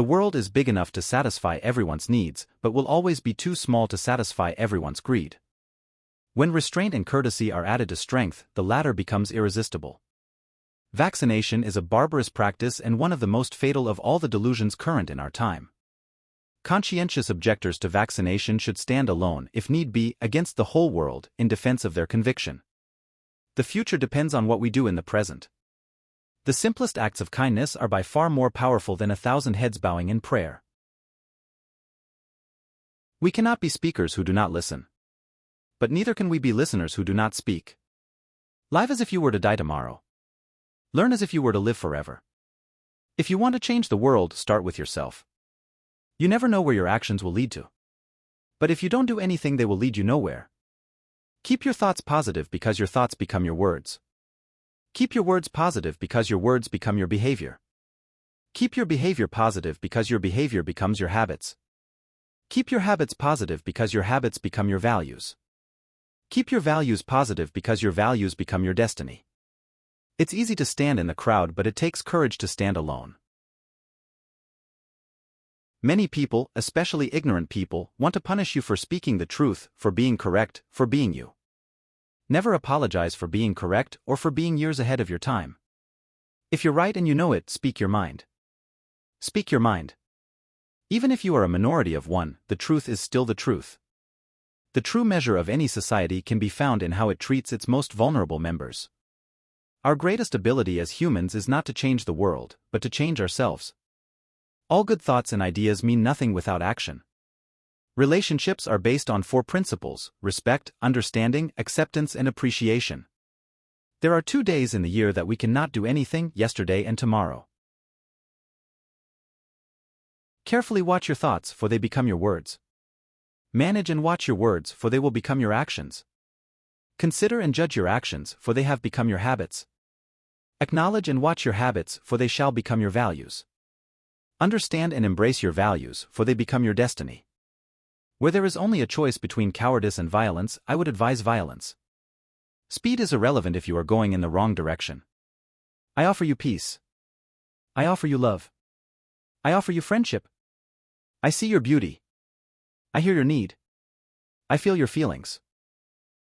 The world is big enough to satisfy everyone's needs, but will always be too small to satisfy everyone's greed. When restraint and courtesy are added to strength, the latter becomes irresistible. Vaccination is a barbarous practice and one of the most fatal of all the delusions current in our time. Conscientious objectors to vaccination should stand alone, if need be, against the whole world, in defense of their conviction. The future depends on what we do in the present. The simplest acts of kindness are by far more powerful than 1,000 heads bowing in prayer. We cannot be speakers who do not listen. But neither can we be listeners who do not speak. Live as if you were to die tomorrow. Learn as if you were to live forever. If you want to change the world, start with yourself. You never know where your actions will lead to. But if you don't do anything, they will lead you nowhere. Keep your thoughts positive because your thoughts become your words. Keep your words positive because your words become your behavior. Keep your behavior positive because your behavior becomes your habits. Keep your habits positive because your habits become your values. Keep your values positive because your values become your destiny. It's easy to stand in the crowd, but it takes courage to stand alone. Many people, especially ignorant people, want to punish you for speaking the truth, for being correct, for being you. Never apologize for being correct or for being years ahead of your time. If you're right and you know it, speak your mind. Speak your mind. Even if you are a minority of one, the truth is still the truth. The true measure of any society can be found in how it treats its most vulnerable members. Our greatest ability as humans is not to change the world, but to change ourselves. All good thoughts and ideas mean nothing without action. Relationships are based on 4 principles: respect, understanding, acceptance, and appreciation. There are 2 days in the year that we cannot do anything: yesterday and tomorrow. Carefully watch your thoughts, for they become your words. Manage and watch your words, for they will become your actions. Consider and judge your actions, for they have become your habits. Acknowledge and watch your habits, for they shall become your values. Understand and embrace your values, for they become your destiny. Where there is only a choice between cowardice and violence, I would advise violence. Speed is irrelevant if you are going in the wrong direction. I offer you peace. I offer you love. I offer you friendship. I see your beauty. I hear your need. I feel your feelings.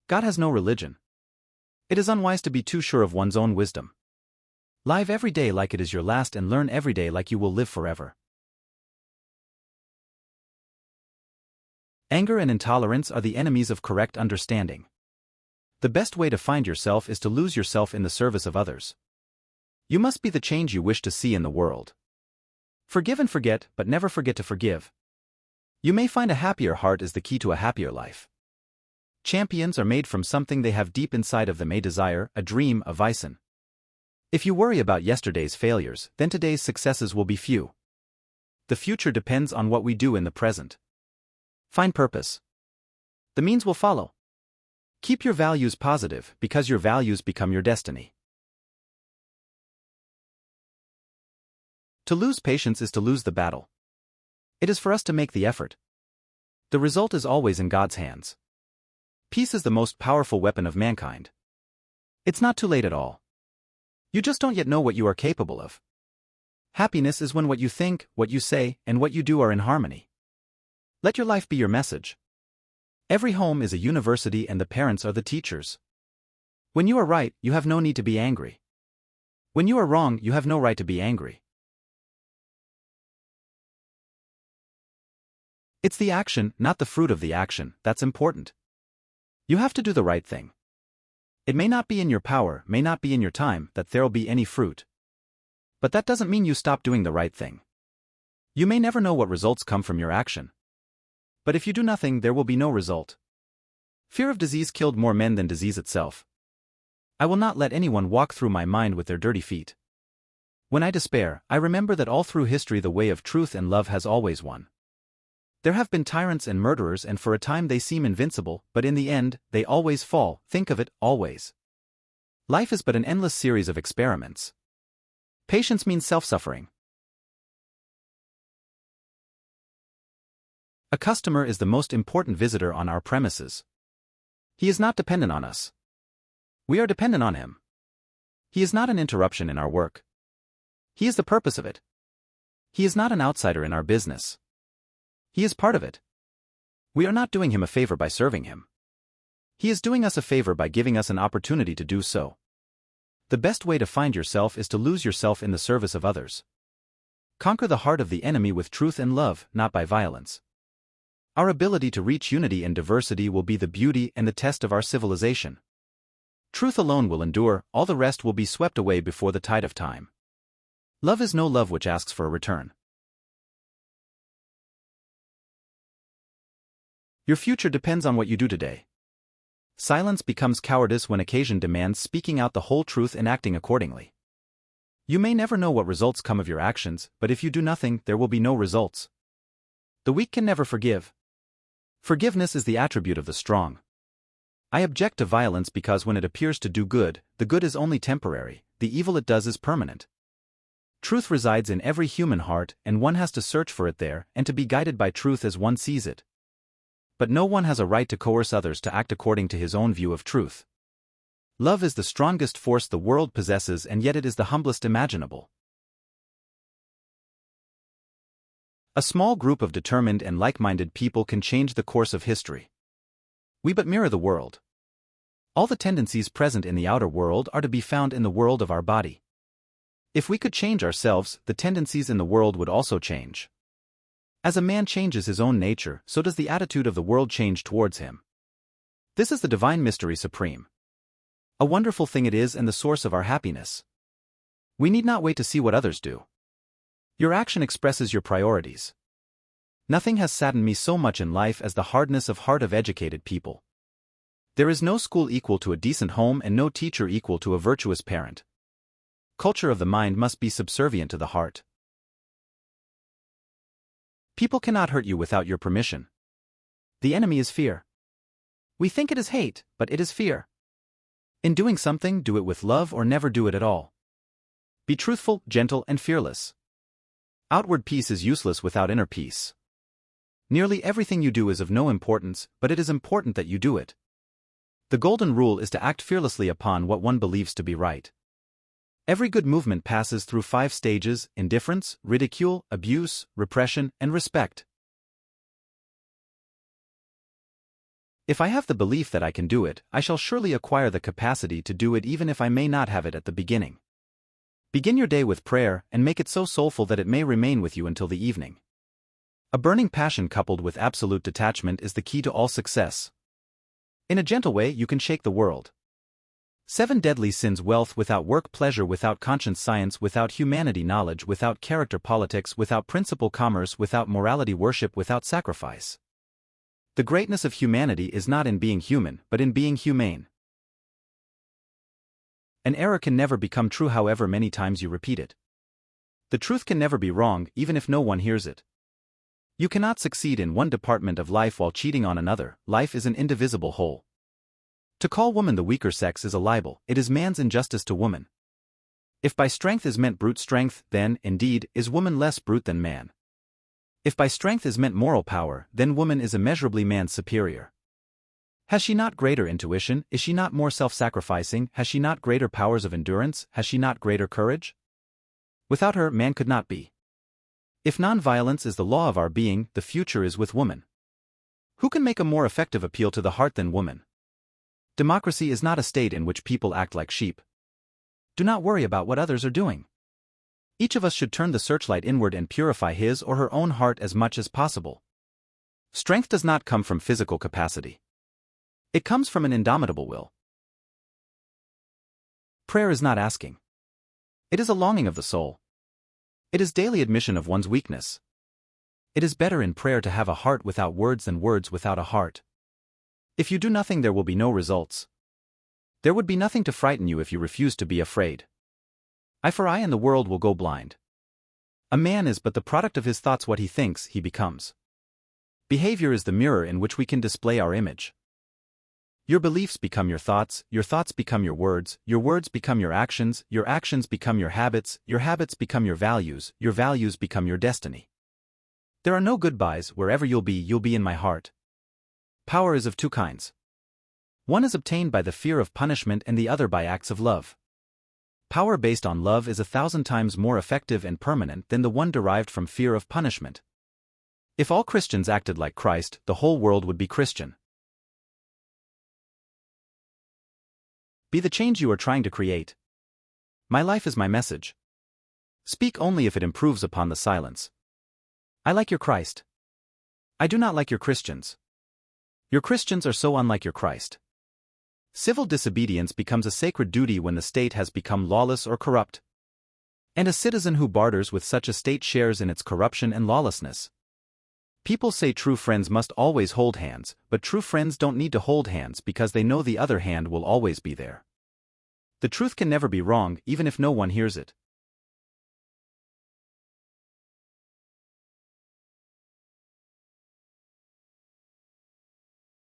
God has no religion. It is unwise to be too sure of one's own wisdom. Live every day like it is your last, and learn every day like you will live forever. Anger and intolerance are the enemies of correct understanding. The best way to find yourself is to lose yourself in the service of others. You must be the change you wish to see in the world. Forgive and forget, but never forget to forgive. You may find a happier heart is the key to a happier life. Champions are made from something they have deep inside of them: a desire, a dream, a vision. If you worry about yesterday's failures, then today's successes will be few. The future depends on what we do in the present. Find purpose. The means will follow. Keep your values positive, because your values become your destiny. To lose patience is to lose the battle. It is for us to make the effort. The result is always in God's hands. Peace is the most powerful weapon of mankind. It's not too late at all. You just don't yet know what you are capable of. Happiness is when what you think, what you say, and what you do are in harmony. Let your life be your message. Every home is a university, and the parents are the teachers. When you are right, you have no need to be angry. When you are wrong, you have no right to be angry. It's the action, not the fruit of the action, that's important. You have to do the right thing. It may not be in your power, may not be in your time, that there'll be any fruit. But that doesn't mean you stop doing the right thing. You may never know what results come from your action. But if you do nothing, there will be no result. Fear of disease killed more men than disease itself. I will not let anyone walk through my mind with their dirty feet. When I despair, I remember that all through history the way of truth and love has always won. There have been tyrants and murderers, and for a time they seem invincible, but in the end, they always fall. Think of it, always. Life is but an endless series of experiments. Patience means self-suffering. A customer is the most important visitor on our premises. He is not dependent on us. We are dependent on him. He is not an interruption in our work. He is the purpose of it. He is not an outsider in our business. He is part of it. We are not doing him a favor by serving him. He is doing us a favor by giving us an opportunity to do so. The best way to find yourself is to lose yourself in the service of others. Conquer the heart of the enemy with truth and love, not by violence. Our ability to reach unity and diversity will be the beauty and the test of our civilization. Truth alone will endure, all the rest will be swept away before the tide of time. Love is no love which asks for a return. Your future depends on what you do today. Silence becomes cowardice when occasion demands speaking out the whole truth and acting accordingly. You may never know what results come of your actions, but if you do nothing, there will be no results. The weak can never forgive. Forgiveness is the attribute of the strong. I object to violence because when it appears to do good, the good is only temporary, the evil it does is permanent. Truth resides in every human heart, and one has to search for it there and to be guided by truth as one sees it. But no one has a right to coerce others to act according to his own view of truth. Love is the strongest force the world possesses, and yet it is the humblest imaginable. A small group of determined and like-minded people can change the course of history. We but mirror the world. All the tendencies present in the outer world are to be found in the world of our body. If we could change ourselves, the tendencies in the world would also change. As a man changes his own nature, so does the attitude of the world change towards him. This is the divine mystery supreme. A wonderful thing it is and the source of our happiness. We need not wait to see what others do. Your action expresses your priorities. Nothing has saddened me so much in life as the hardness of heart of educated people. There is no school equal to a decent home and no teacher equal to a virtuous parent. Culture of the mind must be subservient to the heart. People cannot hurt you without your permission. The enemy is fear. We think it is hate, but it is fear. In doing something, do it with love or never do it at all. Be truthful, gentle, and fearless. Outward peace is useless without inner peace. Nearly everything you do is of no importance, but it is important that you do it. The golden rule is to act fearlessly upon what one believes to be right. Every good movement passes through 5 stages: indifference, ridicule, abuse, repression, and respect. If I have the belief that I can do it, I shall surely acquire the capacity to do it even if I may not have it at the beginning. Begin your day with prayer and make it so soulful that it may remain with you until the evening. A burning passion coupled with absolute detachment is the key to all success. In a gentle way you can shake the world. 7 deadly sins: wealth without work, pleasure without conscience, science without humanity, knowledge without character, politics without principle, commerce without morality, worship without sacrifice. The greatness of humanity is not in being human, but in being humane. An error can never become true however many times you repeat it. The truth can never be wrong, even if no one hears it. You cannot succeed in one department of life while cheating on another. Life is an indivisible whole. To call woman the weaker sex is a libel. It is man's injustice to woman. If by strength is meant brute strength, then, indeed, is woman less brute than man. If by strength is meant moral power, then woman is immeasurably man's superior. Has she not greater intuition? Is she not more self-sacrificing? Has she not greater powers of endurance? Has she not greater courage? Without her, man could not be. If non-violence is the law of our being, the future is with woman. Who can make a more effective appeal to the heart than woman? Democracy is not a state in which people act like sheep. Do not worry about what others are doing. Each of us should turn the searchlight inward and purify his or her own heart as much as possible. Strength does not come from physical capacity. It comes from an indomitable will. Prayer is not asking. It is a longing of the soul. It is daily admission of one's weakness. It is better in prayer to have a heart without words than words without a heart. If you do nothing, there will be no results. There would be nothing to frighten you if you refuse to be afraid. Eye for eye and the world will go blind. A man is but the product of his thoughts. What he thinks, he becomes. Behavior is the mirror in which we can display our image. Your beliefs become your thoughts become your words become your actions become your habits become your values become your destiny. There are no goodbyes. Wherever you'll be in my heart. Power is of 2 kinds. One is obtained by the fear of punishment and the other by acts of love. Power based on love is 1,000 times more effective and permanent than the one derived from fear of punishment. If all Christians acted like Christ, the whole world would be Christian. Be the change you are trying to create. My life is my message. Speak only if it improves upon the silence. I like your Christ. I do not like your Christians. Your Christians are so unlike your Christ. Civil disobedience becomes a sacred duty when the state has become lawless or corrupt. And a citizen who barters with such a state shares in its corruption and lawlessness. People say true friends must always hold hands, but true friends don't need to hold hands because they know the other hand will always be there. The truth can never be wrong, even if no one hears it.